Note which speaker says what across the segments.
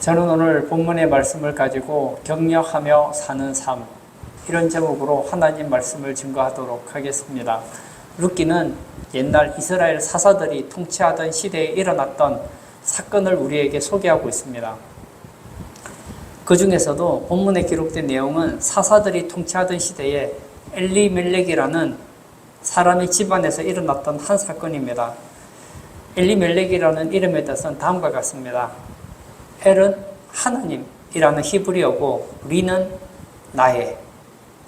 Speaker 1: 저는 오늘 본문의 말씀을 가지고 격려하며 사는 삶, 이런 제목으로 하나님 말씀을 증거하도록 하겠습니다. 룻기는 옛날 이스라엘 사사들이 통치하던 시대에 일어났던 사건을 우리에게 소개하고 있습니다. 그 중에서도 본문에 기록된 내용은 사사들이 통치하던 시대에 엘리멜렉이라는 사람의 집안에서 일어났던 한 사건입니다. 엘리멜렉이라는 이름의 뜻은 다음과 같습니다. 엘은 하나님이라는 히브리어고 리는 나의,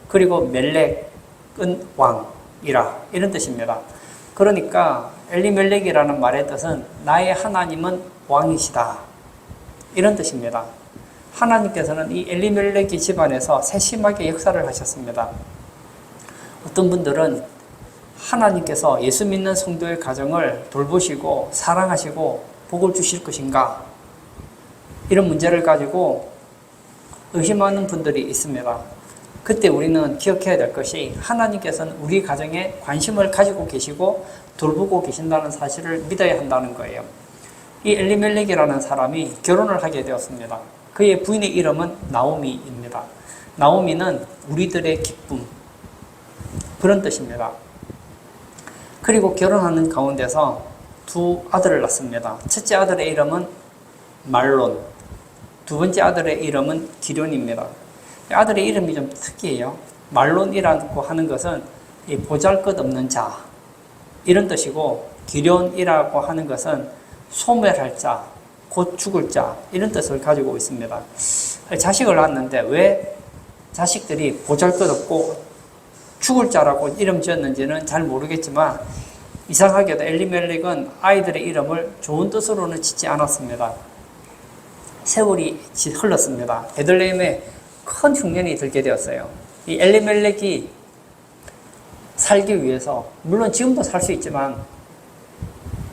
Speaker 1: 그리고 멜렉은 왕이라, 이런 뜻입니다. 그러니까 엘리멜렉이라는 말의 뜻은 나의 하나님은 왕이시다, 이런 뜻입니다. 하나님께서는 이 엘리멜렉의 집안에서 세심하게 역사를 하셨습니다. 어떤 분들은 하나님께서 예수 믿는 성도의 가정을 돌보시고 사랑하시고 복을 주실 것인가, 이런 문제를 가지고 의심하는 분들이 있습니다. 그때 우리는 기억해야 될 것이, 하나님께서는 우리 가정에 관심을 가지고 계시고 돌보고 계신다는 사실을 믿어야 한다는 거예요. 이 엘리멜렉이라는 사람이 결혼을 하게 되었습니다. 그의 부인의 이름은 나오미입니다. 나오미는 우리들의 기쁨, 그런 뜻입니다. 그리고 결혼하는 가운데서 두 아들을 낳습니다. 첫째 아들의 이름은 말론, 두 번째 아들의 이름은 기련입니다. 아들의 이름이 좀 특이해요. 말론이라고 하는 것은 보잘것없는 자, 이런 뜻이고, 기련이라고 하는 것은 소멸할 자, 곧 죽을 자, 이런 뜻을 가지고 있습니다. 자식을 낳았는데 왜 자식들이 보잘것없고 죽을 자라고 이름 지었는지는 잘 모르겠지만, 이상하게도 엘리멜렉은 아이들의 이름을 좋은 뜻으로는 짓지 않았습니다. 세월이 흘렀습니다. 베들레헴에 큰 흉년이 들게 되었어요. 이 엘리멜렉이 살기 위해서, 물론 지금도 살 수 있지만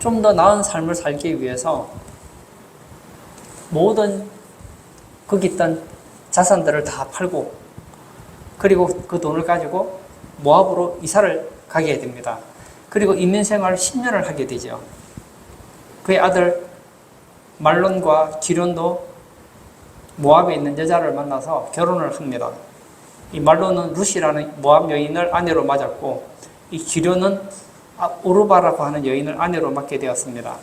Speaker 1: 좀 더 나은 삶을 살기 위해서 모든 거기 있던 자산들을 다 팔고, 그리고 그 돈을 가지고 모압으로 이사를 가게 됩니다. 그리고 이민생활 10년을 하게 되죠. 그의 아들 말론과 기련도 모압에 있는 여자를 만나서 결혼을 합니다. 이 말론은 룻이라는 모압 여인을 아내로 맞았고, 이 기련은 오르바라고 하는 여인을 아내로 맞게 되었습니다.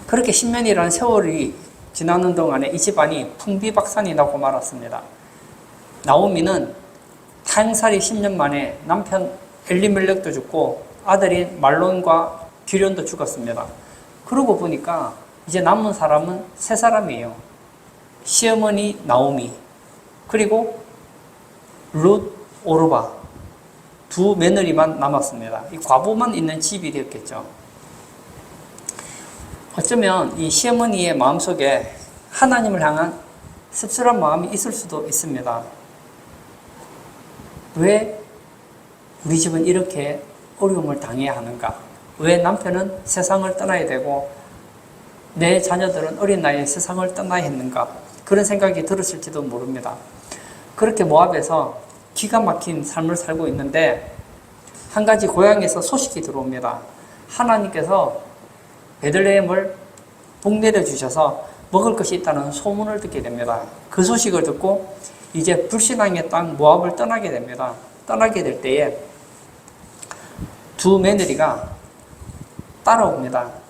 Speaker 1: 그렇게 10년이라는 세월이 지나는 동안에 이 집안이 풍비박산이 나고 말았습니다. 나오미는 타행살이 10년 만에 남편 엘리멜렉도 죽고 아들인 말론과 기련도 죽었습니다. 그러고 보니까 이제 남은 사람은 세 사람이에요. 시어머니 나오미, 그리고 룻, 오르바, 두 며느리만 남았습니다. 이 과부만 있는 집이 되었겠죠. 어쩌면 이 시어머니의 마음속에 하나님을 향한 씁쓸한 마음이 있을 수도 있습니다. 왜 우리 집은 이렇게 어려움을 당해야 하는가? 왜 남편은 세상을 떠나야 되고 내 자녀들은 어린 나이에 세상을 떠나야 했는가? 그런 생각이 들었을지도 모릅니다. 그렇게 모압에서 기가 막힌 삶을 살고 있는데 한 가지 고향에서 소식이 들어옵니다. 하나님께서 베들레헴을 복 내려주셔서 먹을 것이 있다는 소문을 듣게 됩니다. 그 소식을 듣고 이제 불신앙의 땅 모압을 떠나게 됩니다. 떠나게 될 때에 두 며느리가 따라옵니다.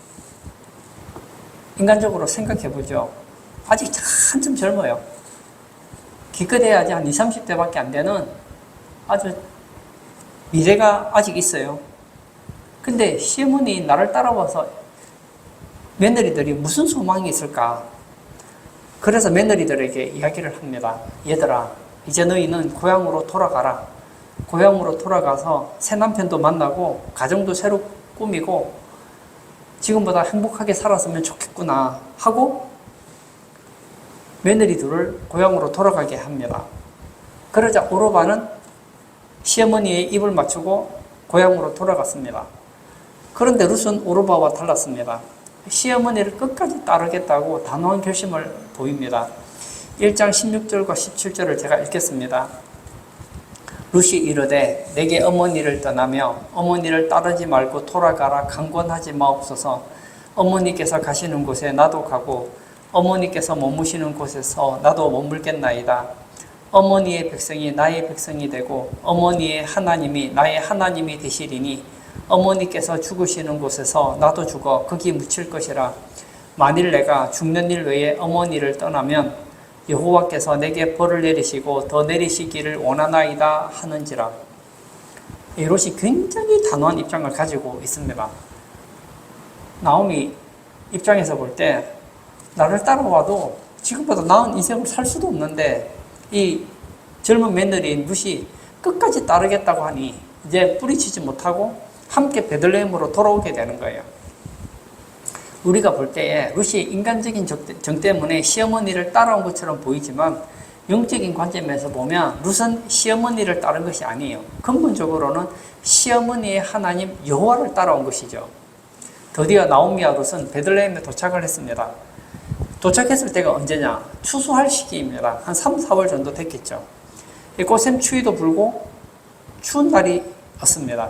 Speaker 1: 인간적으로 생각해보죠. 아직 한참 젊어요. 기껏해야지 한 20, 30대밖에 안 되는 아주 미래가 아직 있어요. 근데 시어머니 나를 따라와서 며느리들이 무슨 소망이 있을까? 그래서 며느리들에게 이야기를 합니다. 얘들아, 이제 너희는 고향으로 돌아가라. 고향으로 돌아가서 새 남편도 만나고 가정도 새로 꾸미고 지금보다 행복하게 살았으면 좋겠구나 하고 며느리 둘을 고향으로 돌아가게 합니다. 그러자 오르바는 시어머니의 입을 맞추고 고향으로 돌아갔습니다. 그런데 룻은 오르바와 달랐습니다. 시어머니를 끝까지 따르겠다고 단호한 결심을 보입니다. 1장 16절과 17절을 제가 읽겠습니다. 룻이 이르되 내게 어머니를 떠나며 어머니를 따르지 말고 돌아가라 강권하지 마옵소서. 어머니께서 가시는 곳에 나도 가고 어머니께서 머무시는 곳에서 나도 머물겠나이다. 어머니의 백성이 나의 백성이 되고 어머니의 하나님이 나의 하나님이 되시리니 어머니께서 죽으시는 곳에서 나도 죽어 거기 묻힐 것이라. 만일 내가 죽는 일 외에 어머니를 떠나면 여호와께서 내게 벌을 내리시고 더 내리시기를 원하나이다 하는지라. 롯이 굉장히 단호한 입장을 가지고 있습니다. 나오미 입장에서 볼 때 나를 따라와도 지금보다 나은 인생을 살 수도 없는데 이 젊은 며느리인 룻이 끝까지 따르겠다고 하니 이제 뿌리치지 못하고 함께 베들레헴으로 돌아오게 되는 거예요. 우리가 볼 때에 룻이 인간적인 정 때문에 시어머니를 따라온 것처럼 보이지만 영적인 관점에서 보면 룻은 시어머니를 따른 것이 아니에요. 근본적으로는 시어머니의 하나님 여호와를 따라온 것이죠. 드디어 나오미와 룻은 베들레헴에 도착을 했습니다. 도착했을 때가 언제냐? 추수할 시기입니다. 한 3, 4월 정도 됐겠죠. 꽃샘 추위도 불고 추운 날이 왔습니다.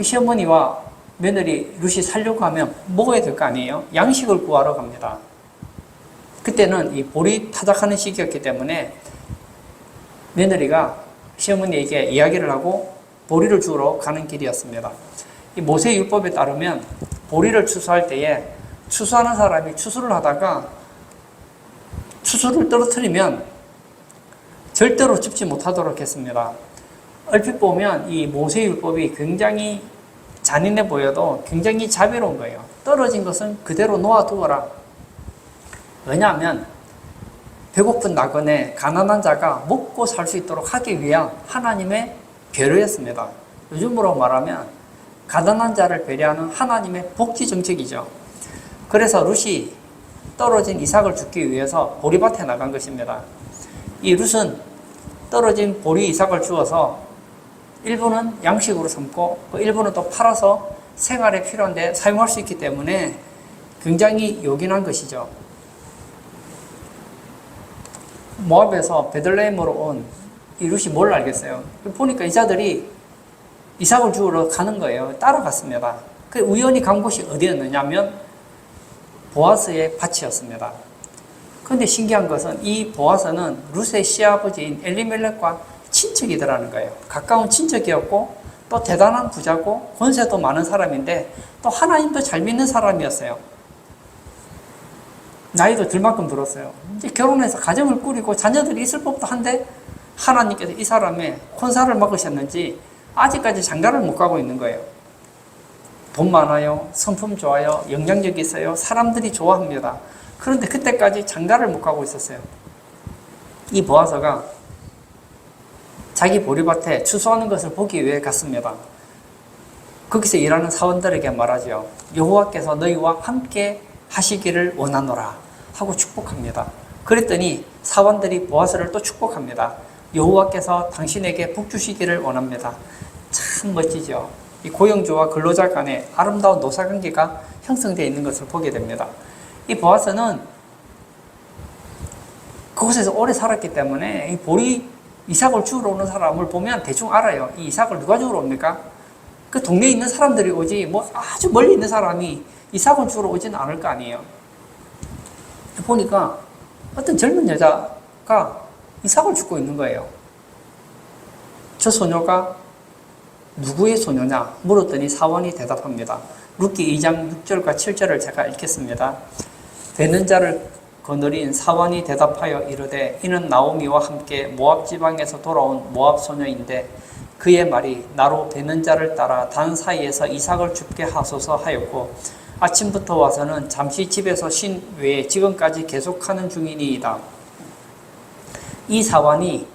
Speaker 1: 시어머니와 며느리 룻이 살려고 하면 먹어야 될 거 아니에요? 양식을 구하러 갑니다. 그때는 이 보리 타작하는 시기였기 때문에 며느리가 시어머니에게 이야기를 하고 보리를 주우러 가는 길이었습니다. 이 모세율법에 따르면 보리를 추수할 때에 추수하는 사람이 추수를 하다가 추수를 떨어뜨리면 절대로 줍지 못하도록 했습니다. 얼핏 보면 이 모세율법이 굉장히 잔인해 보여도 굉장히 자비로운 거예요. 떨어진 것은 그대로 놓아두어라. 왜냐하면 배고픈 나그네, 가난한 자가 먹고 살 수 있도록 하기 위한 하나님의 배려였습니다. 요즘으로 말하면 가난한 자를 배려하는 하나님의 복지 정책이죠. 그래서 룻이 떨어진 이삭을 줍기 위해서 보리밭에 나간 것입니다. 이 룻은 떨어진 보리 이삭을 주어서 일부는 양식으로 삼고 일부는 또 팔아서 생활에 필요한데 사용할 수 있기 때문에 굉장히 요긴한 것이죠. 모압에서 베들레헴으로 온 이 룻이 뭘 알겠어요? 보니까 이자들이 이삭을 주우러 가는 거예요. 따라갔습니다. 그 우연히 간 곳이 어디였느냐면 보아스의 밭이었습니다. 그런데 신기한 것은 이 보아스는 룻의 시아버지인 엘리멜렉과 친척이더라는 거예요. 가까운 친척이었고 또 대단한 부자고 권세도 많은 사람인데 또 하나님도 잘 믿는 사람이었어요. 나이도 들만큼 들었어요. 이제 결혼해서 가정을 꾸리고 자녀들이 있을 법도 한데 하나님께서 이 사람의 혼사를 막으셨는지 아직까지 장가를 못 가고 있는 거예요. 돈 많아요. 성품 좋아요. 영향력 있어요. 사람들이 좋아합니다. 그런데 그때까지 장가를 못 가고 있었어요. 이 보아스가 자기 보리밭에 추수하는 것을 보기 위해 갔습니다. 거기서 일하는 사원들에게 말하죠. 여호와께서 너희와 함께 하시기를 원하노라 하고 축복합니다. 그랬더니 사원들이 보아스를 또 축복합니다. 여호와께서 당신에게 복 주시기를 원합니다. 참 멋지죠. 이 고용주와 근로자 간에 아름다운 노사관계가 형성되어 있는 것을 보게 됩니다. 이 보아스는 그곳에서 오래 살았기 때문에 이 보리 이삭을 주우러 오는 사람을 보면 대충 알아요. 이 이삭을 누가 주우러 옵니까? 그 동네에 있는 사람들이 오지 뭐 아주 멀리 있는 사람이 이삭을 주우러 오지는 않을 거 아니에요. 보니까 어떤 젊은 여자가 이삭을 줍고 있는 거예요. 저 소녀가 누구의 소녀냐 물었더니 사원이 대답합니다. 룻기 2장 6절과 7절을 제가 읽겠습니다. 되는 자를 거느린 사원이 대답하여 이르되 이는 나오미와 함께 모압 지방에서 돌아온 모압 소녀인데 그의 말이 나로 되는 자를 따라 단 사이에서 이삭을 줍게 하소서 하였고 아침부터 와서는 잠시 집에서 쉰 외에 지금까지 계속하는 중이니이다. 이 사원이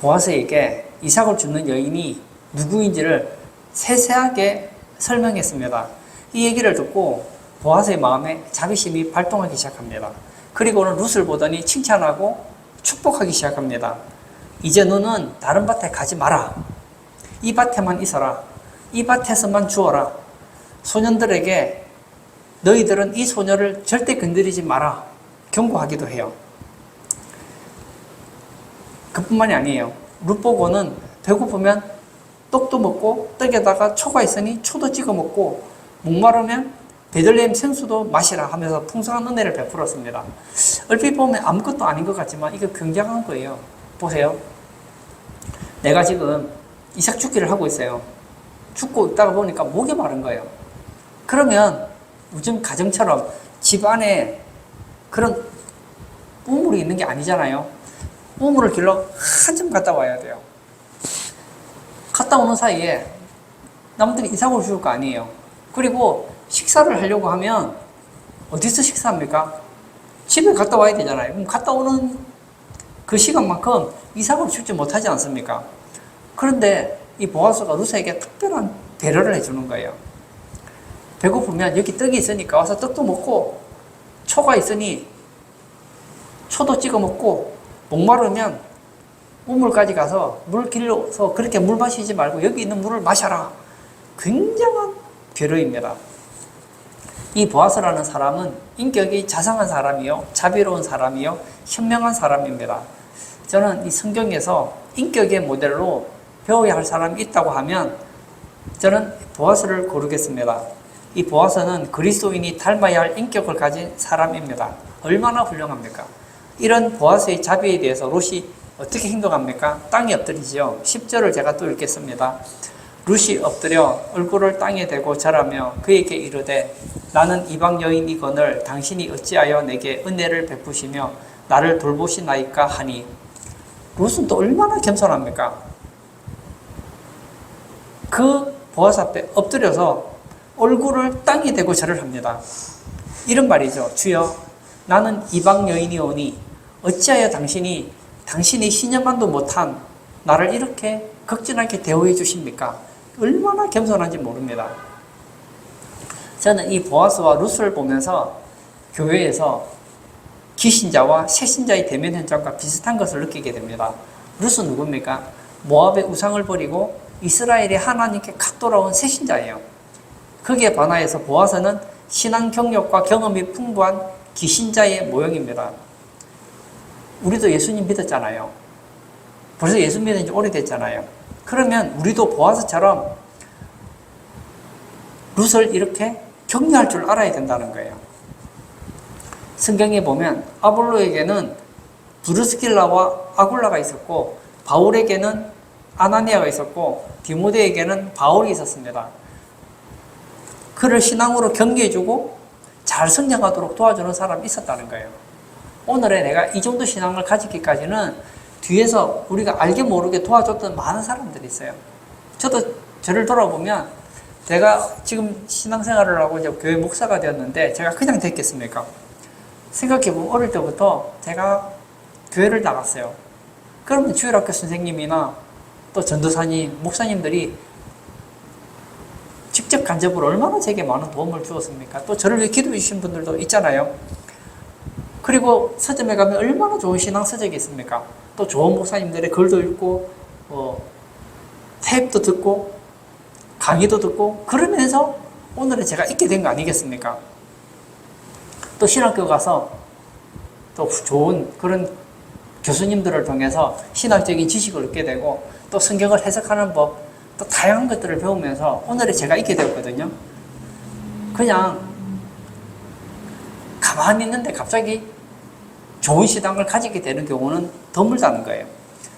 Speaker 1: 보아스에게 이삭을 줍는 여인이 누구인지를 세세하게 설명했습니다. 이 얘기를 듣고 보아스의 마음에 자비심이 발동하기 시작합니다. 그리고는 룻을 보더니 칭찬하고 축복하기 시작합니다. 이제 너는 다른 밭에 가지 마라. 이 밭에만 있어라. 이 밭에서만 주어라. 소년들에게 너희들은 이 소녀를 절대 건드리지 마라. 경고하기도 해요. 그뿐만이 아니에요. 룻 보고는 배고프면 떡도 먹고 떡에다가 초가 있으니 초도 찍어 먹고 목마르면 베들레헴 생수도 마시라 하면서 풍성한 은혜를 베풀었습니다. 얼핏 보면 아무것도 아닌 것 같지만 이게 굉장한 거예요. 보세요. 내가 지금 이삭 죽기를 하고 있어요. 죽고 있다가 보니까 목이 마른 거예요. 그러면 요즘 가정처럼 집 안에 그런 우물이 있는 게 아니잖아요. 우물을 길러 한참 갔다 와야 돼요. 갔다 오는 사이에 남들이 이삭을 줄 거 아니에요. 그리고 식사를 하려고 하면 어디서 식사합니까? 집에 갔다 와야 되잖아요. 그럼 갔다 오는 그 시간만큼 이삭을 주지 못하지 않습니까? 그런데 이 보아스가 루스에게 특별한 배려를 해주는 거예요. 배고프면 여기 떡이 있으니까 와서 떡도 먹고, 초가 있으니 초도 찍어 먹고, 목마르면 우물까지 가서 물 길러서 그렇게 물 마시지 말고 여기 있는 물을 마셔라. 굉장한 배려입니다. 이 보아스라는 사람은 인격이 자상한 사람이요, 자비로운 사람이요, 현명한 사람입니다. 저는 이 성경에서 인격의 모델로 배워야 할 사람이 있다고 하면 저는 보아스를 고르겠습니다. 이 보아스는 그리스도인이 닮아야 할 인격을 가진 사람입니다. 얼마나 훌륭합니까? 이런 보아스의 자비에 대해서 롯이 어떻게 행동합니까? 땅에 엎드리지요. 10절을 제가 또 읽겠습니다. 롯이 엎드려 얼굴을 땅에 대고 절하며 그에게 이르되 나는 이방 여인이거늘 당신이 어찌하여 내게 은혜를 베푸시며 나를 돌보시나이까 하니. 롯은 또 얼마나 겸손합니까? 그 보아스 앞에 엎드려서 얼굴을 땅에 대고 절을 합니다. 이런 말이죠. 주여, 나는 이방 여인이오니 어찌하여 당신이 신념만도 못한 나를 이렇게 극진하게 대우해 주십니까? 얼마나 겸손한지 모릅니다. 저는 이 보아스와 룻을 보면서 교회에서 기신자와 새신자의 대면 현장과 비슷한 것을 느끼게 됩니다. 룻은 누굽니까? 모압의 우상을 버리고 이스라엘의 하나님께 각 돌아온 새신자예요. 거기에 반하여서 보아스는 신앙 경력과 경험이 풍부한 기신자의 모형입니다. 우리도 예수님 믿었잖아요. 벌써 예수 믿은 지 오래됐잖아요. 그러면 우리도 보아스처럼 룻을 이렇게 격려할 줄 알아야 된다는 거예요. 성경에 보면 아볼로에게는 브루스길라와 아굴라가 있었고, 바울에게는 아나니아가 있었고, 디모데에게는 바울이 있었습니다. 그를 신앙으로 격려해주고 잘 성장하도록 도와주는 사람이 있었다는 거예요. 오늘의 내가 이 정도 신앙을 가지기까지는 뒤에서 우리가 알게 모르게 도와줬던 많은 사람들이 있어요. 저도 저를 돌아보면 제가 지금 신앙생활을 하고 이제 교회 목사가 되었는데 제가 그냥 됐겠습니까? 생각해보면 어릴 때부터 제가 교회를 나갔어요. 그러면 주일학교 선생님이나 또 전도사님, 목사님들이 직접 간접으로 얼마나 제게 많은 도움을 주었습니까? 또 저를 위해 기도해 주신 분들도 있잖아요. 그리고 서점에 가면 얼마나 좋은 신앙 서적이 있습니까? 또 좋은 목사님들의 글도 읽고 테이프도 듣고 강의도 듣고 그러면서 오늘의 제가 있게 된 거 아니겠습니까? 또 신학교 가서 또 좋은 그런 교수님들을 통해서 신학적인 지식을 얻게 되고 또 성경을 해석하는 법, 또 다양한 것들을 배우면서 오늘의 제가 있게 되었거든요. 그냥 가만히 있는데 갑자기 좋은 신앙을 가지게 되는 경우는 드물다는 거예요.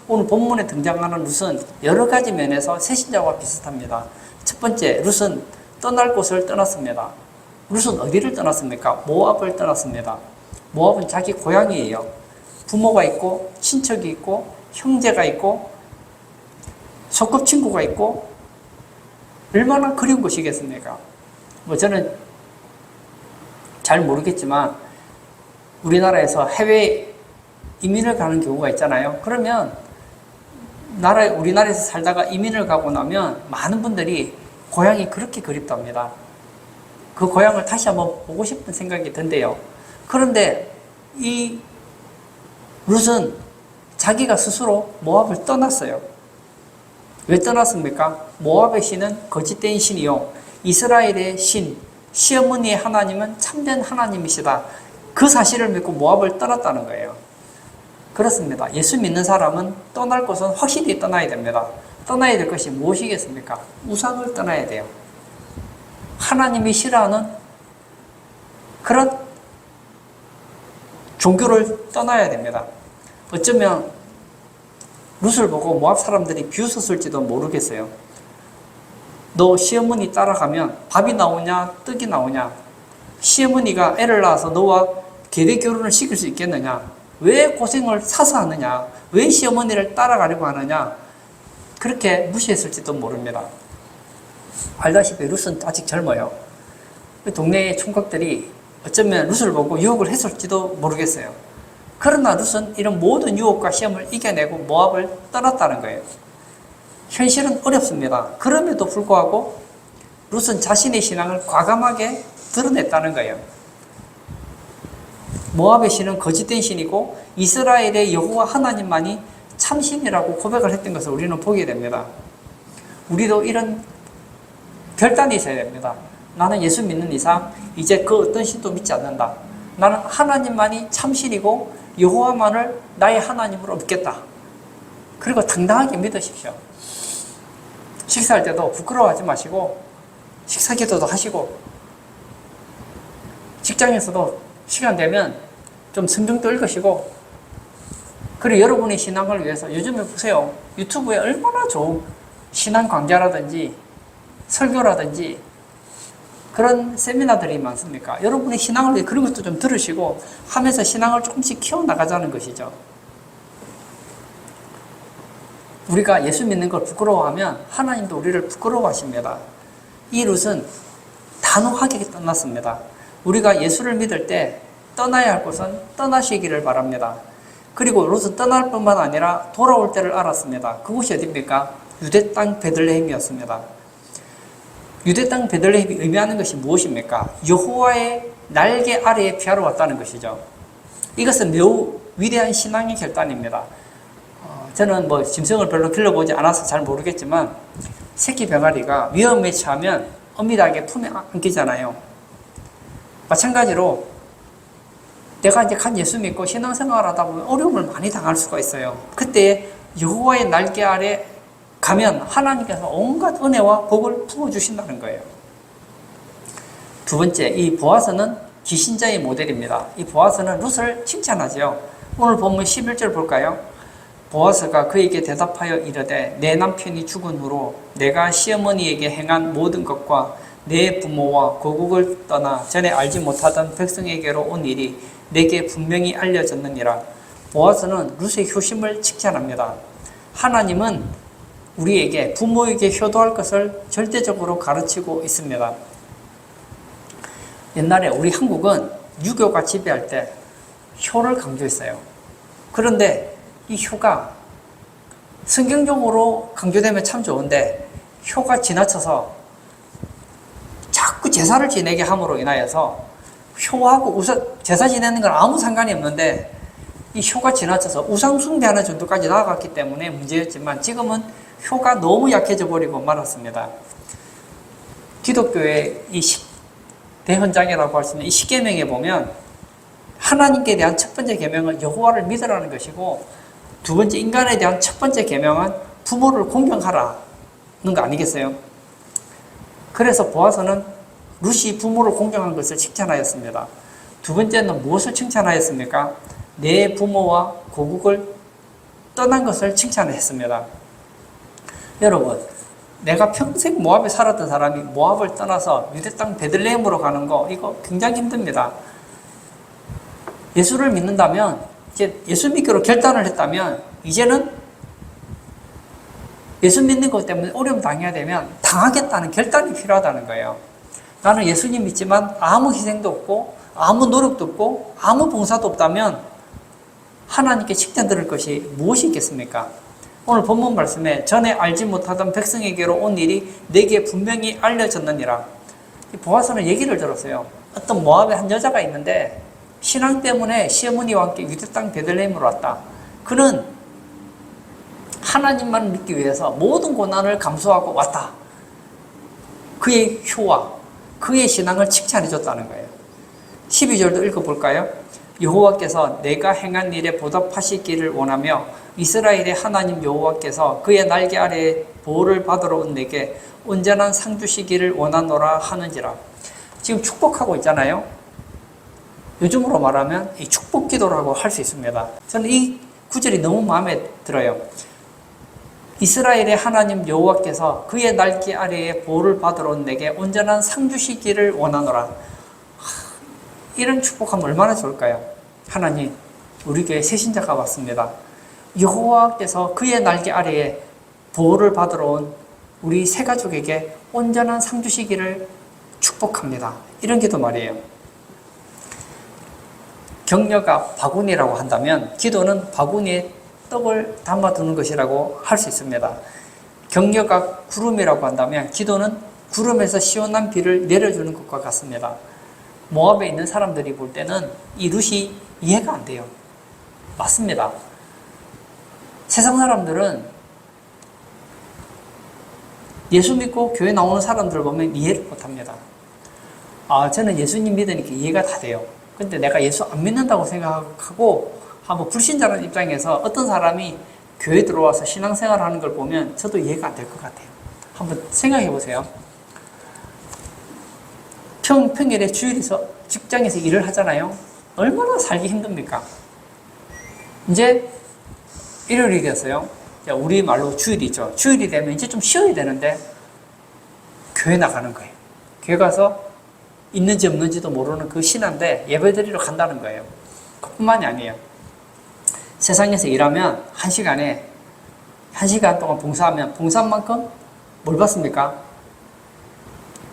Speaker 1: 오늘 본문에 등장하는 룻은 여러 가지 면에서 새신자와 비슷합니다. 첫 번째, 룻은 떠날 곳을 떠났습니다. 룻은 어디를 떠났습니까? 모압을 떠났습니다. 모압은 자기 고향이에요. 부모가 있고 친척이 있고 형제가 있고 소꿉친구가 있고 얼마나 그리운 곳이겠습니까? 저는 잘 모르겠지만 우리나라에서 해외 이민을 가는 경우가 있잖아요. 그러면 우리나라에서 살다가 이민을 가고 나면 많은 분들이 고향이 그렇게 그립답니다. 그 고향을 다시 한번 보고 싶은 생각이 든대요. 그런데 이 룻은 자기가 스스로 모압을 떠났어요. 왜 떠났습니까? 모압의 신은 거짓된 신이요 이스라엘의 신, 시어머니의 하나님은 참된 하나님이시다. 그 사실을 믿고 모압을 떠났다는 거예요. 그렇습니다. 예수 믿는 사람은 떠날 곳은 확실히 떠나야 됩니다. 떠나야 될 것이 무엇이겠습니까? 우상을 떠나야 돼요. 하나님이 싫어하는 그런 종교를 떠나야 됩니다. 어쩌면 룻을 보고 모압 사람들이 비웃었을지도 모르겠어요. 너 시어머니 따라가면 밥이 나오냐 떡이 나오냐, 시어머니가 애를 낳아서 너와 계대 결혼을 시킬 수 있겠느냐, 왜 고생을 사서 하느냐, 왜 시어머니를 따라가려고 하느냐, 그렇게 무시했을지도 모릅니다. 알다시피 룻은 아직 젊어요. 동네의 총각들이 어쩌면 룻을 보고 유혹을 했을지도 모르겠어요. 그러나 룻은 이런 모든 유혹과 시험을 이겨내고 모압을 떠났다는 거예요. 현실은 어렵습니다. 그럼에도 불구하고 룻은 자신의 신앙을 과감하게 드러냈다는 거예요. 모압의 신은 거짓된 신이고 이스라엘의 여호와 하나님만이 참신이라고 고백을 했던 것을 우리는 보게 됩니다. 우리도 이런 결단이 있어야 됩니다. 나는 예수 믿는 이상 이제 그 어떤 신도 믿지 않는다. 나는 하나님만이 참신이고 여호와만을 나의 하나님으로 믿겠다. 그리고 당당하게 믿으십시오. 식사할 때도 부끄러워하지 마시고 식사 기도도 하시고, 직장에서도 시간 되면 좀 성경도 읽으시고, 그리고 여러분의 신앙을 위해서 요즘에 보세요. 유튜브에 얼마나 좋은 신앙 강좌라든지 설교라든지 그런 세미나들이 많습니까? 여러분의 신앙을 위해 그런 것도 좀 들으시고 하면서 신앙을 조금씩 키워나가자는 것이죠. 우리가 예수 믿는 걸 부끄러워하면 하나님도 우리를 부끄러워하십니다. 이 룻은 단호하게 떠났습니다. 우리가 예수를 믿을 때 떠나야 할 곳은 떠나시기를 바랍니다. 그리고 룻은 떠날 뿐만 아니라 돌아올 때를 알았습니다. 그곳이 어디입니까? 유대 땅 베들레헴이었습니다. 유대 땅 베들레헴이 의미하는 것이 무엇입니까? 여호와의 날개 아래에 피하러 왔다는 것이죠. 이것은 매우 위대한 신앙의 결단입니다. 저는 짐승을 별로 길러보지 않아서 잘 모르겠지만 새끼 병아리가 위험에 처하면 어미닭의 품에 안기잖아요. 마찬가지로 내가 이제 간 예수 믿고 신앙생활을 하다 보면 어려움을 많이 당할 수가 있어요. 그때 여호와의 날개 아래 가면 하나님께서 온갖 은혜와 복을 부어주신다는 거예요. 두 번째, 이 보아스는 기신자의 모델입니다. 이 보아스는 룻을 칭찬하죠. 오늘 본문 11절 볼까요? 보아스가 그에게 대답하여 이르되 내 남편이 죽은 후로 내가 시어머니에게 행한 모든 것과 내 부모와 고국을 떠나 전에 알지 못하던 백성에게로 온 일이 내게 분명히 알려졌느니라. 보아스는 룻의 효심을 칭찬합니다. 하나님은 우리에게 부모에게 효도할 것을 절대적으로 가르치고 있습니다. 옛날에 우리 한국은 유교가 지배할 때 효를 강조했어요. 그런데 이 효가 성경적으로 강조되면 참 좋은데 효가 지나쳐서 자꾸 제사를 지내게 함으로 인하여서 효하고 제사 지내는 건 아무 상관이 없는데 이 효가 지나쳐서 우상 숭배하는 정도까지 나아갔기 때문에 문제였지만 지금은 효가 너무 약해져 버리고 말았습니다. 기독교의 이 대헌장이라고 할 수 있는 이 십계명에 보면 하나님께 대한 첫 번째 계명은 여호와를 믿으라는 것이고, 두 번째 인간에 대한 첫 번째 계명은 부모를 공경하라는 거 아니겠어요? 그래서 보아서는 룻이 부모를 공경한 것을 칭찬하였습니다. 두 번째는 무엇을 칭찬하였습니까? 내 부모와 고국을 떠난 것을 칭찬했습니다. 여러분, 내가 평생 모압에 살았던 사람이 모압을 떠나서 유대 땅 베들레헴으로 가는 거, 이거 굉장히 힘듭니다. 예수를 믿는다면, 이제 예수 믿기로 결단을 했다면 이제는 예수 믿는 것 때문에 어려움 당해야 되면 당하겠다는 결단이 필요하다는 거예요. 나는 예수님 믿지만 아무 희생도 없고 아무 노력도 없고 아무 봉사도 없다면 하나님께 칭찬 들을 것이 무엇이 있겠습니까? 오늘 본문 말씀에 전에 알지 못하던 백성에게로 온 일이 내게 분명히 알려졌느니라. 보아서는 얘기를 들었어요. 어떤 모압의 한 여자가 있는데 신앙 때문에 시어머니와 함께 유대 땅 베들레헴으로 왔다. 그는 하나님만 믿기 위해서 모든 고난을 감수하고 왔다. 그의 효와 그의 신앙을 칭찬해 줬다는 거예요. 12절도 읽어볼까요? 여호와께서 내가 행한 일에 보답하시기를 원하며 이스라엘의 하나님 여호와께서 그의 날개 아래에 보호를 받으러 온 내게 온전한 상 주시기를 원하노라 하는지라. 지금 축복하고 있잖아요. 요즘으로 말하면 이 축복 기도라고 할 수 있습니다. 저는 이 구절이 너무 마음에 들어요. 이스라엘의 하나님 여호와께서 그의 날개 아래에 보호를 받으러 온 내게 온전한 상 주시기를 원하노라. 이런 축복하면 얼마나 좋을까요? 하나님, 우리 교회 새신자가 왔습니다. 여호와께서 그의 날개 아래에 보호를 받으러 온 우리 새 가족에게 온전한 상 주시기를 축복합니다. 이런 기도 말이에요. 격려가 바구니라고 한다면 기도는 바구니에 떡을 담아두는 것이라고 할 수 있습니다. 격려가 구름이라고 한다면 기도는 구름에서 시원한 비를 내려주는 것과 같습니다. 모압에 있는 사람들이 볼 때는 이 룻이 이해가 안 돼요. 맞습니다. 세상 사람들은 예수 믿고 교회 나오는 사람들을 보면 이해를 못합니다. 저는 예수님 믿으니까 이해가 다 돼요. 근데 내가 예수 안 믿는다고 생각하고 한번 불신자라는 입장에서 어떤 사람이 교회 들어와서 신앙생활 하는 걸 보면 저도 이해가 안 될 것 같아요. 한번 생각해 보세요. 평일에 주일에서 직장에서 일을 하잖아요. 얼마나 살기 힘듭니까? 이제 일요일이겠어요. 우리 말로 주일이죠. 주일이 되면 이제 좀 쉬어야 되는데 교회 나가는 거예요. 교회 가서 있는지 없는지도 모르는 그 신한데 예배드리러 간다는 거예요. 그뿐만이 아니에요. 세상에서 일하면 한 시간 동안 봉사하면 봉사만큼 뭘 받습니까?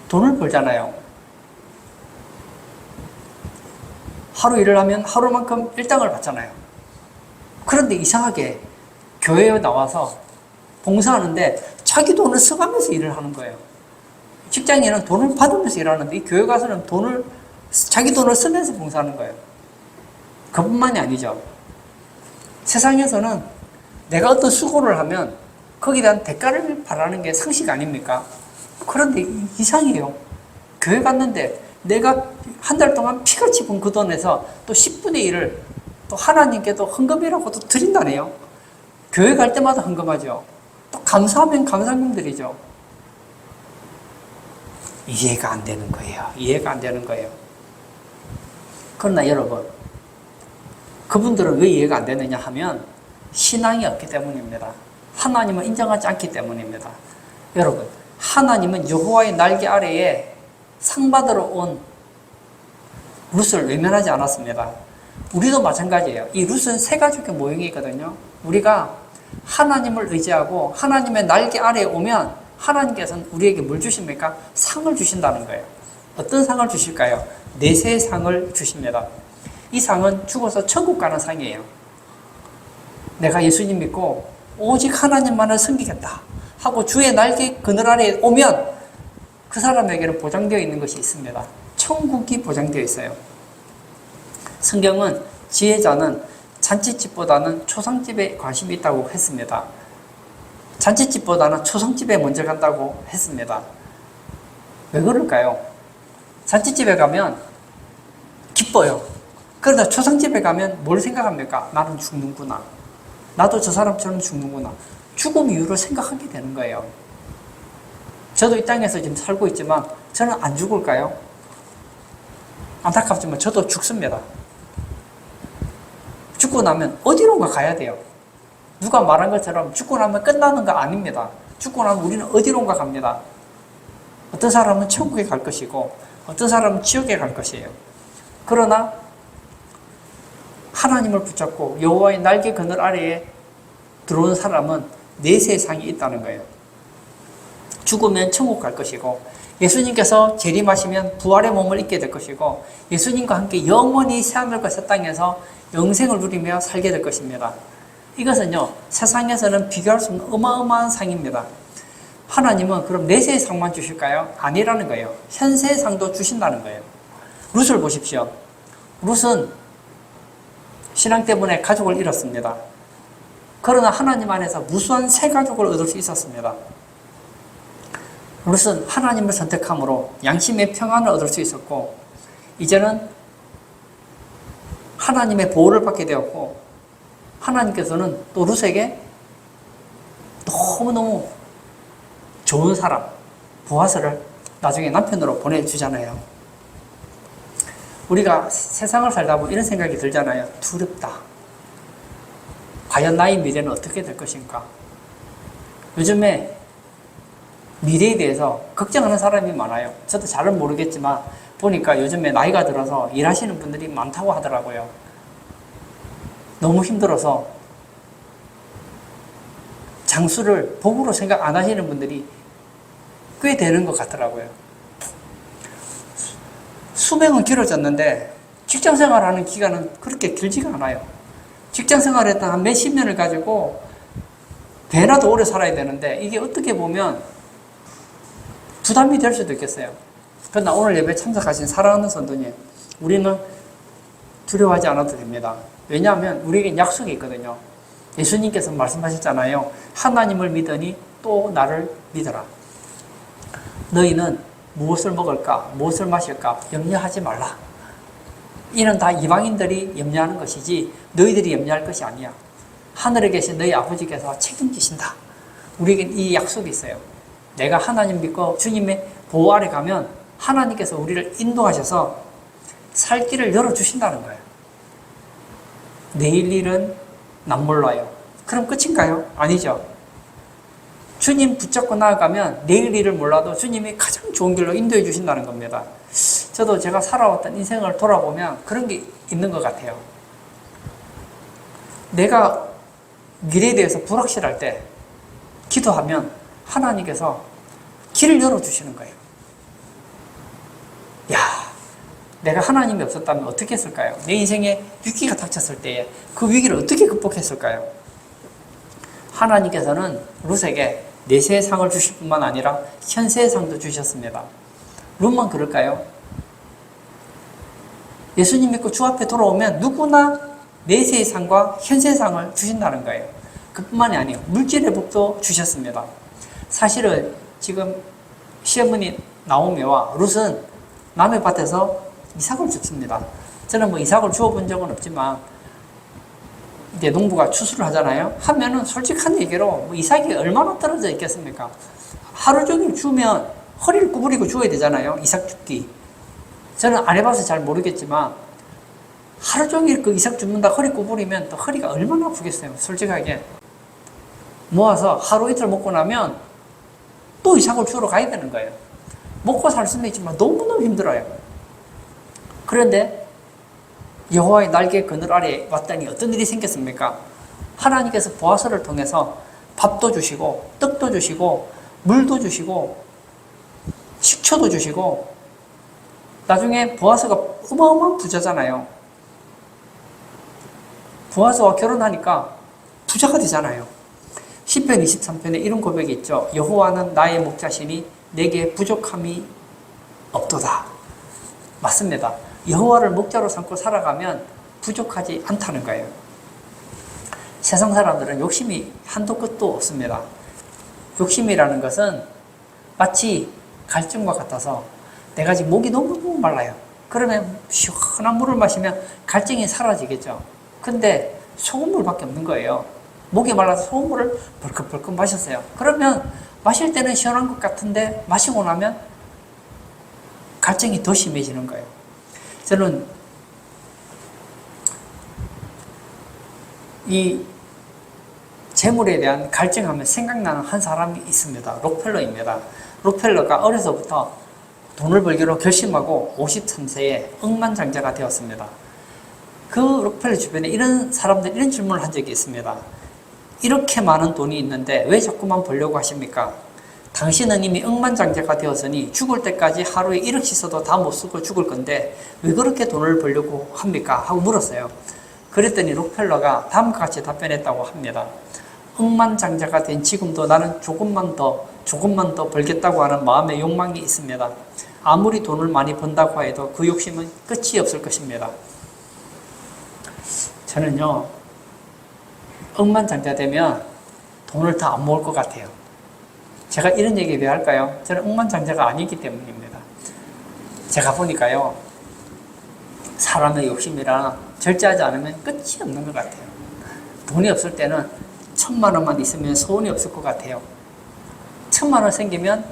Speaker 1: 돈을 벌잖아요. 하루 일을 하면 하루만큼 일당을 받잖아요. 그런데 이상하게 교회에 나와서 봉사하는데 자기 돈을 써가면서 일을 하는 거예요. 직장인은 돈을 받으면서 일하는데 이 교회 가서는 자기 돈을 쓰면서 봉사하는 거예요. 그뿐만이 아니죠. 세상에서는 내가 어떤 수고를 하면 거기에 대한 대가를 바라는 게 상식 아닙니까? 그런데 이상해요. 교회 갔는데 내가 한 달 동안 피같이 번 그 돈에서 또 10분의 1을 또 하나님께도 헌금이라고 또 드린다네요. 교회 갈 때마다 헌금하죠. 또 감사하면 감사금 드리죠. 이해가 안 되는 거예요. 이해가 안 되는 거예요. 그러나 여러분, 그분들은 왜 이해가 안 되느냐 하면 신앙이 없기 때문입니다. 하나님을 인정하지 않기 때문입니다. 여러분, 하나님은 여호와의 날개 아래에 상 받으러 온 룻을 외면하지 않았습니다. 우리도 마찬가지예요. 이 룻은 세 가족의 모형이거든요. 우리가 하나님을 의지하고 하나님의 날개 아래에 오면 하나님께서는 우리에게 뭘 주십니까? 상을 주신다는 거예요. 어떤 상을 주실까요? 내세의 상을 주십니다. 이 상은 죽어서 천국 가는 상이에요. 내가 예수님 믿고 오직 하나님만을 섬기겠다 하고 주의 날개 그늘 아래에 오면 그 사람에게는 보장되어 있는 것이 있습니다. 천국이 보장되어 있어요. 성경은 지혜자는 잔치집보다는 초상집에 관심이 있다고 했습니다. 잔치집보다는 초상집에 먼저 간다고 했습니다. 왜 그럴까요? 잔치집에 가면 기뻐요. 그러다 초상집에 가면 뭘 생각합니까? 나는 죽는구나. 나도 저 사람처럼 죽는구나. 죽음 이유를 생각하게 되는 거예요. 저도 이 땅에서 지금 살고 있지만 저는 안 죽을까요? 안타깝지만 저도 죽습니다. 죽고 나면 어디론가 가야 돼요. 누가 말한 것처럼 죽고 나면 끝나는 거 아닙니다. 죽고 나면 우리는 어디론가 갑니다. 어떤 사람은 천국에 갈 것이고 어떤 사람은 지옥에 갈 것이에요. 그러나 하나님을 붙잡고 여호와의 날개 그늘 아래에 들어온 사람은 내세의 상이 있다는 거예요. 죽으면 천국 갈 것이고 예수님께서 재림하시면 부활의 몸을 입게 될 것이고 예수님과 함께 영원히 새하늘과 새 땅에서 영생을 누리며 살게 될 것입니다. 이것은요, 세상에서는 비교할 수 없는 어마어마한 상입니다. 하나님은 그럼 내세의 상만 주실까요? 아니라는 거예요. 현세의 상도 주신다는 거예요. 룻을 보십시오. 룻은 신앙 때문에 가족을 잃었습니다. 그러나 하나님 안에서 무수한 새 가족을 얻을 수 있었습니다. 룻은 하나님을 선택함으로 양심의 평안을 얻을 수 있었고 이제는 하나님의 보호를 받게 되었고 하나님께서는 또 룻에게 너무너무 좋은 사람, 보아스를 나중에 남편으로 보내주잖아요. 우리가 세상을 살다 보면 이런 생각이 들잖아요. 두렵다. 과연 나의 미래는 어떻게 될 것인가? 요즘에 미래에 대해서 걱정하는 사람이 많아요. 저도 잘은 모르겠지만 보니까 요즘에 나이가 들어서 일하시는 분들이 많다고 하더라고요. 너무 힘들어서 장수를 복으로 생각 안 하시는 분들이 꽤 되는 것 같더라고요. 수명은 길어졌는데 직장 생활하는 기간은 그렇게 길지가 않아요. 직장 생활했던 한 몇십 년을 가지고 배나 더 오래 살아야 되는데 이게 어떻게 보면 부담이 될 수도 있겠어요. 그러나 오늘 예배 참석하신 사랑하는 성도님, 우리는 두려워하지 않아도 됩니다. 왜냐하면 우리에겐 약속이 있거든요. 예수님께서 말씀하셨잖아요. 하나님을 믿으니 또 나를 믿어라. 너희는 무엇을 먹을까, 무엇을 마실까 염려하지 말라. 이는 다 이방인들이 염려하는 것이지 너희들이 염려할 것이 아니야. 하늘에 계신 너희 아버지께서 책임지신다. 우리에겐 이 약속이 있어요. 내가 하나님 믿고 주님의 보호 아래 가면 하나님께서 우리를 인도하셔서 살 길을 열어주신다는 거예요. 내일 일은 난 몰라요. 그럼 끝인가요? 아니죠. 주님 붙잡고 나아가면 내일 일을 몰라도 주님이 가장 좋은 길로 인도해 주신다는 겁니다. 저도 제가 살아왔던 인생을 돌아보면 그런 게 있는 것 같아요. 내가 미래에 대해서 불확실할 때 기도하면 하나님께서 길을 열어주시는 거예요. 야, 내가 하나님이 없었다면 어떻게 했을까요? 내 인생에 위기가 닥쳤을 때에 그 위기를 어떻게 극복했을까요? 하나님께서는 룻에게 내세의 상을 주실 뿐만 아니라 현세의 상도 주셨습니다. 룻만 그럴까요? 예수님 믿고 주 앞에 돌아오면 누구나 내세의 상과 현세의 상을 주신다는 거예요. 그뿐만이 아니에요. 물질의 복도 주셨습니다. 사실은 지금 시어머니 나오미와 룻은 남의 밭에서 이삭을 줍습니다. 저는 뭐 이삭을 주워본 적은 없지만 이제 농부가 추수를 하잖아요. 하면은 솔직한 얘기로 뭐 이삭이 얼마나 떨어져 있겠습니까? 하루 종일 주면 허리를 구부리고 주어야 되잖아요. 이삭 줍기. 저는 안 해봐서 잘 모르겠지만 하루 종일 그 이삭 줍는다 허리 구부리면 또 허리가 얼마나 아프겠어요. 솔직하게. 모아서 하루 이틀 먹고 나면 또 이삭을 주우러 가야 되는 거예요. 먹고 살 수는 있지만 너무너무 힘들어요. 그런데 여호와의 날개 그늘 아래 왔더니 어떤 일이 생겼습니까? 하나님께서 보아스를 통해서 밥도 주시고 떡도 주시고 물도 주시고 식초도 주시고 나중에 보아스가 어마어마한 부자잖아요. 보아스와 결혼하니까 부자가 되잖아요. 시편 23편에 이런 고백이 있죠. 여호와는 나의 목자시니 내게 부족함이 없도다. 맞습니다. 여호와를 목자로 삼고 살아가면 부족하지 않다는 거예요. 세상 사람들은 욕심이 한도 끝도 없습니다. 욕심이라는 것은 마치 갈증과 같아서 내가 지금 목이 너무너무 말라요. 그러면 시원한 물을 마시면 갈증이 사라지겠죠. 근데 소금물밖에 없는 거예요. 목이 말라서 소금물을 벌컥벌컥 마셨어요. 그러면 마실 때는 시원한 것 같은데 마시고 나면 갈증이 더 심해지는 거예요. 저는 이 재물에 대한 갈증하면 생각나는 한 사람이 있습니다. 록펠러입니다. 록펠러가 어려서부터 돈을 벌기로 결심하고 53세에 억만장자가 되었습니다. 그 록펠러 주변에 이런 사람들 이런 질문을 한 적이 있습니다. 이렇게 많은 돈이 있는데 왜 자꾸만 벌려고 하십니까? 당신은 이미 억만장자가 되었으니 죽을 때까지 하루에 1억씩 써도 다 못 쓰고 죽을 건데 왜 그렇게 돈을 벌려고 합니까? 하고 물었어요. 그랬더니 록펠러가 다음과 같이 답변했다고 합니다. 억만장자가 된 지금도 나는 조금만 더 벌겠다고 하는 마음의 욕망이 있습니다. 아무리 돈을 많이 번다고 해도 그 욕심은 끝이 없을 것입니다. 저는요, 억만장자 되면 돈을 다 안 모을 것 같아요. 제가 이런 얘기 왜 할까요? 저는 억만장자가 아니기 때문입니다. 제가 보니까요, 사람의 욕심이라 절제하지 않으면 끝이 없는 것 같아요. 돈이 없을 때는 1,000만 원만 있으면 소원이 없을 것 같아요. 1,000만 원 생기면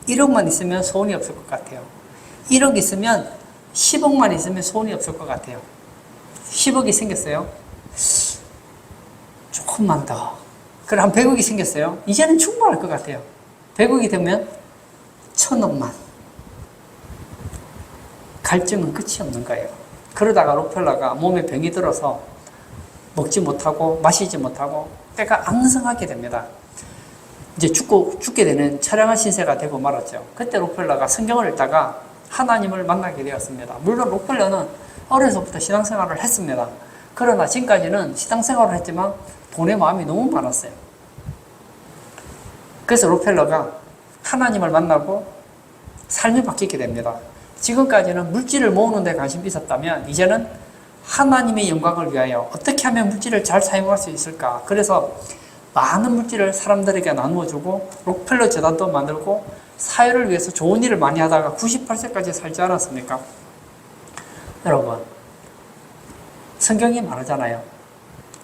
Speaker 1: 1억만 있으면 소원이 없을 것 같아요. 1억 있으면 10억만 있으면 소원이 없을 것 같아요. 10억이 생겼어요. 조금만 더. 그럼 한 100억이 생겼어요. 이제는 충분할 것 같아요. 100억이 되면 1000억만. 갈증은 끝이 없는 거예요. 그러다가 록펠러가 몸에 병이 들어서 먹지 못하고 마시지 못하고 때가 앙성하게 됩니다. 이제 죽게 되는 처량한 신세가 되고 말았죠. 그때 록펠러가 성경을 읽다가 하나님을 만나게 되었습니다. 물론 록펠러는 어려서부터 신앙생활을 했습니다. 그러나 지금까지는 신앙생활을 했지만 돈에 마음이 너무 많았어요. 그래서 록펠러가 하나님을 만나고 삶이 바뀌게 됩니다. 지금까지는 물질을 모으는 데 관심이 있었다면 이제는 하나님의 영광을 위하여 어떻게 하면 물질을 잘 사용할 수 있을까? 그래서 많은 물질을 사람들에게 나누어주고 록펠러 재단도 만들고 사회를 위해서 좋은 일을 많이 하다가 98세까지 살지 않았습니까? 여러분, 성경이 말하잖아요.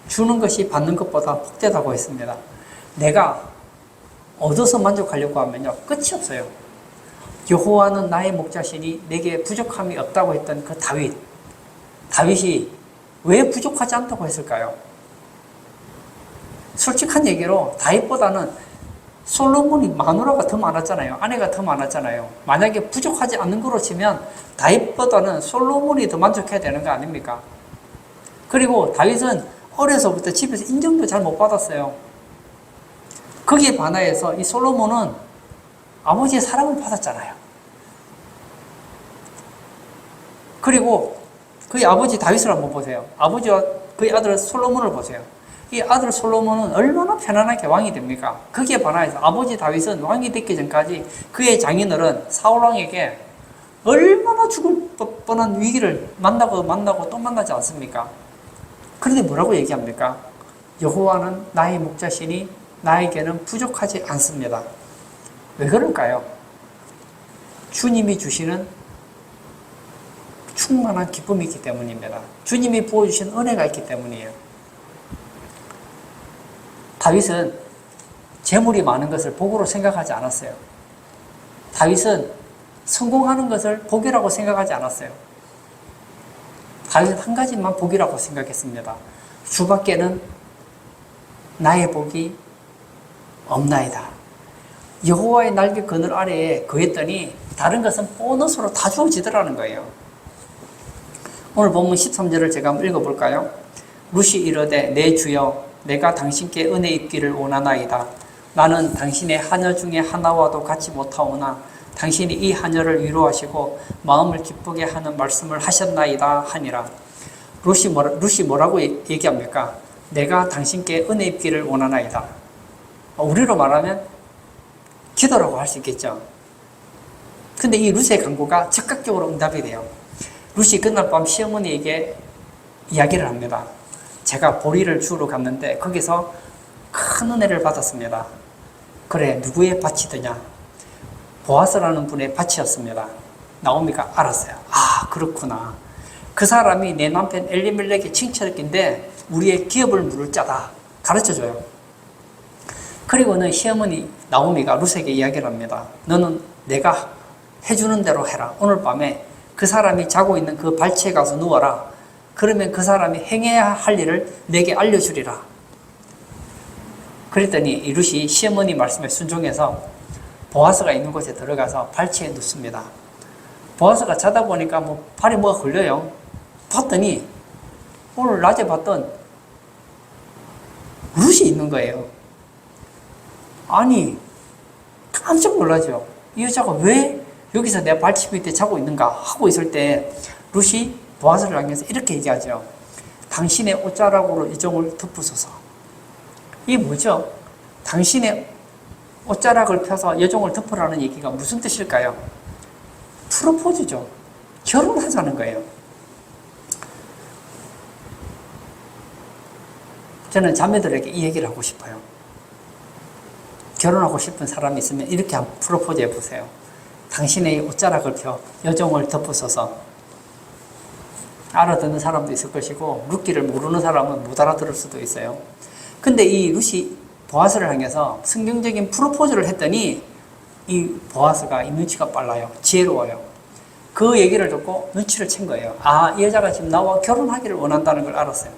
Speaker 1: 주는 것이 받는 것보다 복되다고 했습니다. 내가 얻어서 만족하려고 하면요, 끝이 없어요. 여호와는 나의 목자시니 내게 부족함이 없다고 했던 그 다윗이 왜 부족하지 않다고 했을까요? 솔직한 얘기로 다윗보다는 솔로몬이 마누라가 더 많았잖아요. 아내가 더 많았잖아요. 만약에 부족하지 않는 거로 치면 다윗보다는 솔로몬이 더 만족해야 되는 거 아닙니까? 그리고 다윗은 어려서부터 집에서 인정도 잘 못 받았어요. 거기에 반하여서 이 솔로몬은 아버지의 사랑을 받았잖아요. 그리고 그의 아버지 다윗을 한번 보세요. 아버지와 그의 아들 솔로몬을 보세요. 이 아들 솔로몬은 얼마나 편안하게 왕이 됩니까? 거기에 반하여서 아버지 다윗은 왕이 되기 전까지 그의 장인어른 사울왕에게 얼마나 죽을 뻔한 위기를 만나고 또 만나지 않습니까? 그런데 뭐라고 얘기합니까? 여호와는 나의 목자시니 나에게는 부족하지 않습니다. 왜 그럴까요? 주님이 주시는 충만한 기쁨이 있기 때문입니다. 주님이 부어주신 은혜가 있기 때문이에요. 다윗은 재물이 많은 것을 복으로 생각하지 않았어요. 다윗은 성공하는 것을 복이라고 생각하지 않았어요. 다윗은 한 가지만 복이라고 생각했습니다. 주밖에는 나의 복이 없나이다. 여호와의 날개 그늘 아래에 거했더니 다른 것은 보너스로 다 주어지더라는 거예요. 오늘 본문 13절을 제가 한번 읽어볼까요? 룻이 이르되 내 주여 내가 당신께 은혜 입기를 원하나이다. 나는 당신의 하녀 중에 하나와도 같이 못하오나 당신이 이 하녀를 위로하시고 마음을 기쁘게 하는 말씀을 하셨나이다 하니라. 룻이 뭐라고 얘기합니까? 내가 당신께 은혜 입기를 원하나이다. 우리로 말하면 기도라고 할 수 있겠죠. 근데 이 룻의 간구가 즉각적으로 응답이 돼요. 룻이 그날 밤 시어머니에게 이야기를 합니다. 제가 보리를 주우러 갔는데 거기서 큰 은혜를 받았습니다. 그래, 누구의 밭이더냐? 보아스라는 분의 밭이었습니다. 나오미가 알았어요. 아, 그렇구나. 그 사람이 내 남편 엘리멜렉의 친척인데 우리의 기업을 물을 자다. 가르쳐줘요. 그리고는 시어머니 나오미가 룻에게 이야기를 합니다. 너는 내가 해주는 대로 해라. 오늘 밤에 그 사람이 자고 있는 그 발치에 가서 누워라. 그러면 그 사람이 행해야 할 일을 내게 알려주리라. 그랬더니 이 룻이 시어머니 말씀에 순종해서 보아스가 있는 곳에 들어가서 발치에 눕습니다. 보아스가 자다 보니까 발에 뭐가 걸려요. 봤더니 오늘 낮에 봤던 룻이 있는 거예요. 아니, 깜짝 놀라죠. 이 여자가 왜 여기서 내 발치 밑에 자고 있는가 하고 있을 때 룻이 보아스를 향해서 이렇게 얘기하죠. 당신의 옷자락으로 이 종을 덮으소서. 이게 뭐죠? 당신의 옷자락을 펴서 여종을 덮으라는 얘기가 무슨 뜻일까요? 프로포즈죠. 결혼하자는 거예요. 저는 자매들에게 이 얘기를 하고 싶어요. 결혼하고 싶은 사람이 있으면 이렇게 한번 프로포즈 해보세요. 당신의 옷자락을 펴 여종을 덮으소서. 알아듣는 사람도 있을 것이고 룻기를 모르는 사람은 못 알아들을 수도 있어요. 근데 이 룻이 보아스를 향해서 성경적인 프로포즈를 했더니 이 보아스가 이 눈치가 빨라요. 지혜로워요. 그 얘기를 듣고 눈치를 챈 거예요. 아, 이 여자가 지금 나와 결혼하기를 원한다는 걸 알았어요.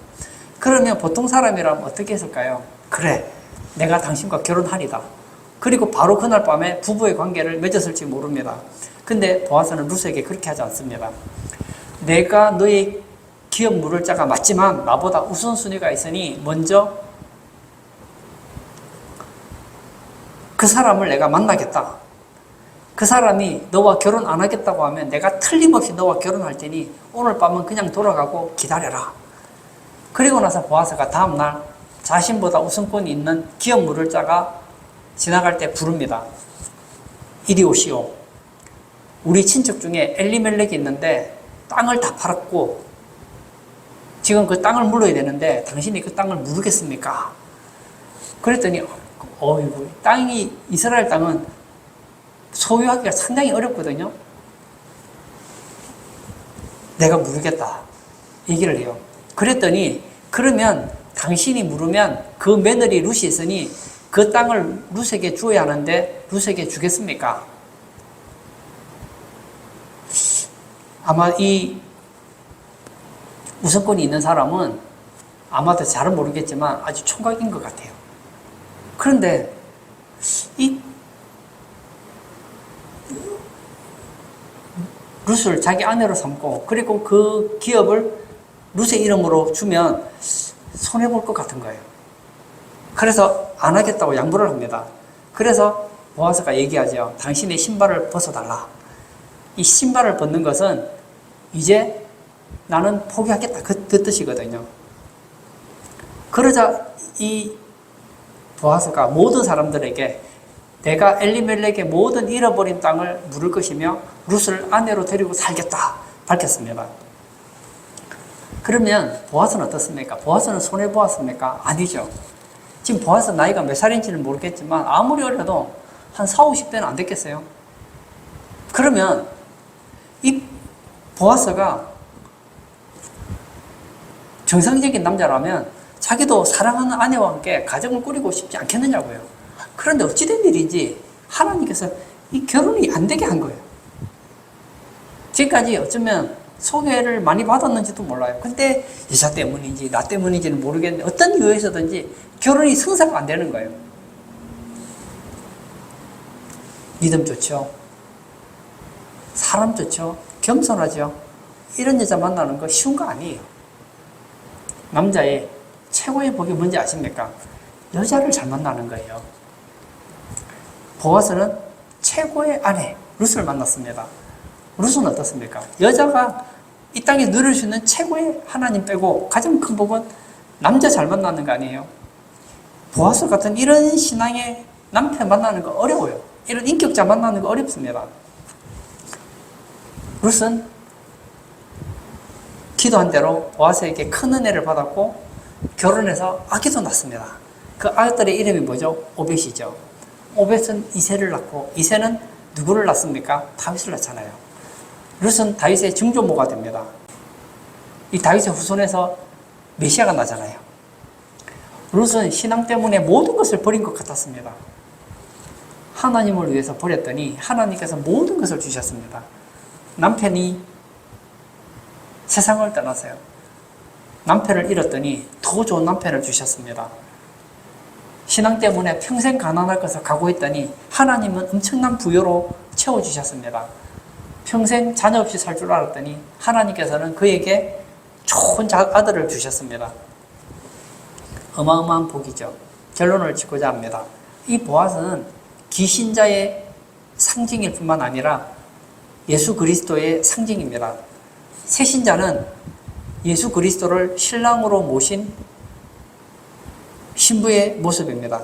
Speaker 1: 그러면 보통 사람이라면 어떻게 했을까요? 그래, 내가 당신과 결혼하리다. 그리고 바로 그날 밤에 부부의 관계를 맺었을지 모릅니다. 근데 보아스는 룻에게 그렇게 하지 않습니다. 내가 너의 기업 물을 자가 맞지만 나보다 우선순위가 있으니 먼저 그 사람을 내가 만나겠다. 그 사람이 너와 결혼 안 하겠다고 하면 내가 틀림없이 너와 결혼할 테니 오늘 밤은 그냥 돌아가고 기다려라. 그리고 나서 보아스가 다음날 자신보다 우선권이 있는 기업 물을 자가 지나갈 때 부릅니다. 이리 오시오. 우리 친척 중에 엘리멜렉이 있는데 땅을 다 팔았고 지금 그 땅을 물어야 되는데 당신이 그 땅을 물으겠습니까? 그랬더니 어이구, 땅이 이스라엘 땅은 소유하기가 상당히 어렵거든요. 내가 물으겠다 얘기를 해요. 그랬더니 그러면 당신이 물으면 그 며느리 룻이 있으니 그 땅을 룻에게 주어야 하는데 룻에게 주겠습니까? 아마 이 우선권이 있는 사람은 아마도 잘은 모르겠지만 아주 총각인 것 같아요. 그런데 이 룻을 자기 아내로 삼고 그리고 그 기업을 룻의 이름으로 주면 손해볼 것 같은 거예요. 그래서 안 하겠다고 양보를 합니다. 그래서 보아스가 얘기하죠. 당신의 신발을 벗어달라. 이 신발을 벗는 것은 이제 나는 포기하겠다. 그 뜻이거든요. 그러자 이 보아스가 모든 사람들에게 내가 엘리멜렉의 모든 잃어버린 땅을 물을 것이며 룻을 아내로 데리고 살겠다 밝혔습니다. 그러면 보아스는 어떻습니까? 보아스는 손해보았습니까? 아니죠. 지금 보아스 나이가 몇 살인지는 모르겠지만 아무리 어려도 한 40, 50대는 안 됐겠어요? 그러면 이 보아스가 정상적인 남자라면 자기도 사랑하는 아내와 함께 가정을 꾸리고 싶지 않겠느냐고요. 그런데 어찌된 일인지 하나님께서 이 결혼이 안 되게 한 거예요. 지금까지 어쩌면 소개를 많이 받았는지도 몰라요. 근데 여자 때문인지 나 때문인지는 모르겠는데 어떤 이유에서든지 결혼이 성사가 안 되는 거예요. 믿음 좋죠. 사람 좋죠. 겸손하죠. 이런 여자 만나는 거 쉬운 거 아니에요. 남자의 최고의 복이 뭔지 아십니까? 여자를 잘 만나는 거예요. 보아스는 최고의 아내 룻을 만났습니다. 룻은 어떻습니까? 여자가 이 땅에 누릴 수 있는 최고의 하나님 빼고 가장 큰 복은 남자 잘 만나는 거 아니에요? 보아스 같은 이런 신앙의 남편 만나는 거 어려워요. 이런 인격자 만나는 거 어렵습니다. 룻은 기도한 대로 보아스에게 큰 은혜를 받았고 결혼해서 아기도 낳습니다. 그 아들의 이름이 뭐죠? 오벳이죠. 오벳은 이새를 낳고 이새는 누구를 낳습니까? 다윗을 낳잖아요. 룻은 다윗의 증조모가 됩니다. 이 다윗의 후손에서 메시아가 나잖아요. 룻은 신앙 때문에 모든 것을 버린 것 같았습니다. 하나님을 위해서 버렸더니 하나님께서 모든 것을 주셨습니다. 남편이 세상을 떠나서요. 남편을 잃었더니 더 좋은 남편을 주셨습니다. 신앙 때문에 평생 가난할 것을 각오했더니 하나님은 엄청난 부여로 채워주셨습니다. 평생 자녀 없이 살 줄 알았더니 하나님께서는 그에게 좋은 아들을 주셨습니다. 어마어마한 복이죠. 결론을 짓고자 합니다. 이 보아스는 기신자의 상징일 뿐만 아니라 예수 그리스도의 상징입니다. 새신자는 예수 그리스도를 신랑으로 모신 신부의 모습입니다.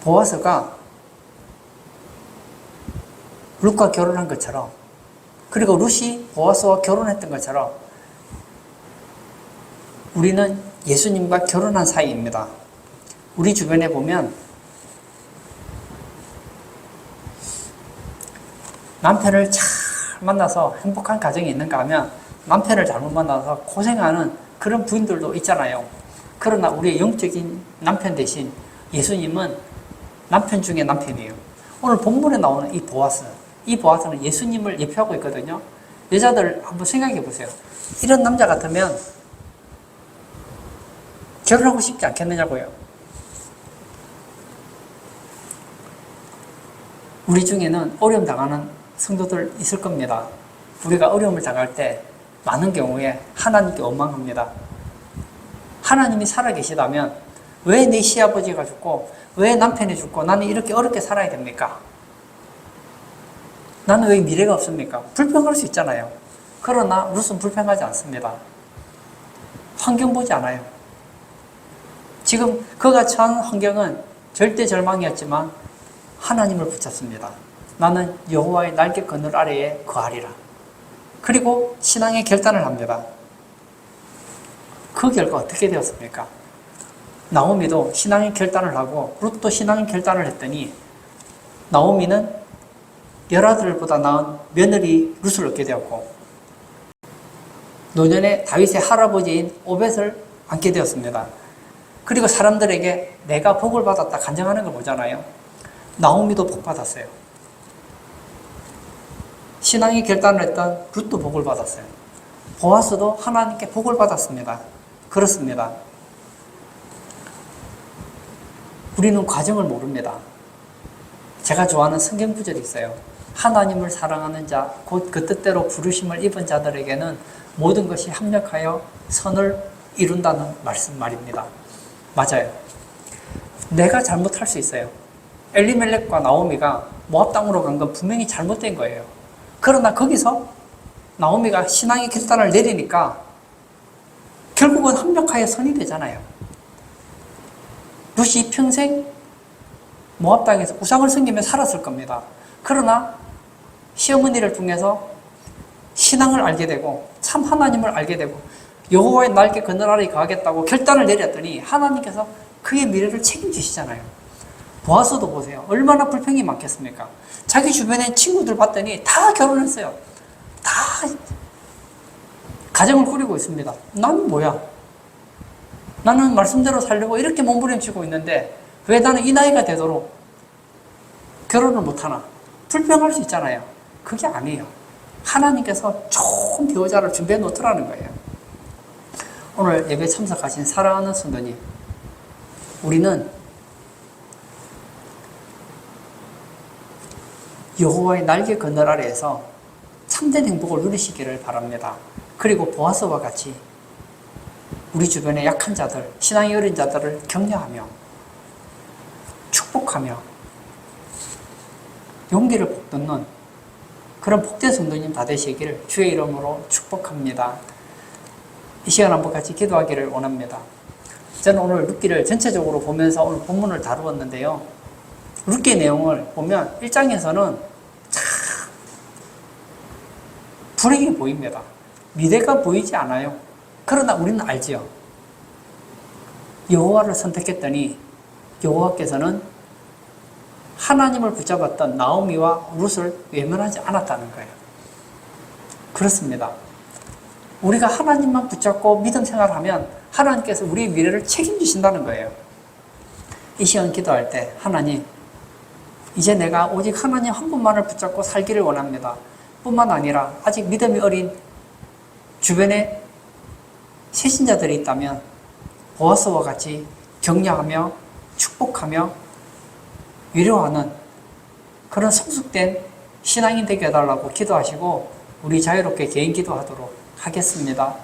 Speaker 1: 보아스가 룻과 결혼한 것처럼 그리고 룻이 보아스와 결혼했던 것처럼 우리는 예수님과 결혼한 사이입니다. 우리 주변에 보면 남편을 잘 만나서 행복한 가정이 있는가 하면 남편을 잘못 만나서 고생하는 그런 부인들도 있잖아요. 그러나 우리의 영적인 남편 대신 예수님은 남편 중에 남편이에요. 오늘 본문에 나오는 이 보아스는 예수님을 예표하고 있거든요. 여자들 한번 생각해 보세요. 이런 남자 같으면 결혼하고 싶지 않겠느냐고요. 우리 중에는 어려움 당하는 성도들 있을 겁니다. 우리가 어려움을 당할 때 많은 경우에 하나님께 원망합니다. 하나님이 살아계시다면 왜 내 시아버지가 죽고 왜 남편이 죽고 나는 이렇게 어렵게 살아야 됩니까? 나는 왜 미래가 없습니까? 불평할 수 있잖아요. 그러나 룻은 불평하지 않습니다. 환경 보지 않아요. 지금 그가 처한 환경은 절대 절망이었지만 하나님을 붙잡습니다. 나는 여호와의 날개 그늘 아래에 거하리라. 그리고 신앙의 결단을 합니다. 그 결과 어떻게 되었습니까? 나오미도 신앙의 결단을 하고 룻도 신앙의 결단을 했더니 나오미는 열아들보다 나은 며느리 룻을 얻게 되었고 노년에 다윗의 할아버지인 오벳을 안게 되었습니다. 그리고 사람들에게 내가 복을 받았다 간증하는 걸 보잖아요. 나오미도 복 받았어요. 신앙의 결단을 했던 룻도 복을 받았어요. 보아스도 하나님께 복을 받았습니다. 그렇습니다. 우리는 과정을 모릅니다. 제가 좋아하는 성경 구절이 있어요. 하나님을 사랑하는 자, 곧 그 뜻대로 부르심을 입은 자들에게는 모든 것이 합력하여 선을 이룬다는 말입니다. 맞아요. 내가 잘못할 수 있어요. 엘리멜렉과 나오미가 모압 땅으로 간 건 분명히 잘못된 거예요. 그러나 거기서 나오미가 신앙의 결단을 내리니까 결국은 합력하여 선이 되잖아요. 룻이 평생 모압 땅에서 우상을 섬기며 살았을 겁니다. 그러나 시어머니를 통해서 신앙을 알게 되고 참 하나님을 알게 되고 여호와의 날개 그늘 아래에 거하겠다고 결단을 내렸더니 하나님께서 그의 미래를 책임지시잖아요. 보아스도 보세요. 얼마나 불평이 많겠습니까? 자기 주변에 친구들 봤더니 다 결혼했어요. 다 가정을 꾸리고 있습니다. 나는 뭐야? 나는 말씀대로 살려고 이렇게 몸부림치고 있는데 왜 나는 이 나이가 되도록 결혼을 못하나? 불평할 수 있잖아요. 그게 아니에요. 하나님께서 좋은 배우자를 준비해 놓더라는 거예요. 오늘 예배 참석하신 사랑하는 성도님, 우리는 여호와의 날개 그늘 아래에서 참된 행복을 누리시기를 바랍니다. 그리고 보아스와 같이 우리 주변의 약한 자들, 신앙이 어린 자들을 격려하며 축복하며 용기를 북돋는 그런 복된 성도님 다 되시기를 주의 이름으로 축복합니다. 이 시간 한번 같이 기도하기를 원합니다. 저는 오늘 룻기를 전체적으로 보면서 오늘 본문을 다루었는데요. 룻기의 내용을 보면 1장에서는 참 불행해 보입니다. 미래가 보이지 않아요. 그러나 우리는 알지요. 여호와를 선택했더니 여호와께서는 하나님을 붙잡았던 나오미와 룻을 외면하지 않았다는 거예요. 그렇습니다. 우리가 하나님만 붙잡고 믿음 생활하면 하나님께서 우리의 미래를 책임지신다는 거예요. 이 시간 기도할 때 하나님, 이제 내가 오직 하나님 한 분만을 붙잡고 살기를 원합니다. 뿐만 아니라 아직 믿음이 어린 주변에 세신자들이 있다면 보아스와 같이 격려하며 축복하며 위로하는 그런 성숙된 신앙인 되게 해달라고 기도하시고 우리 자유롭게 개인 기도하도록 하겠습니다.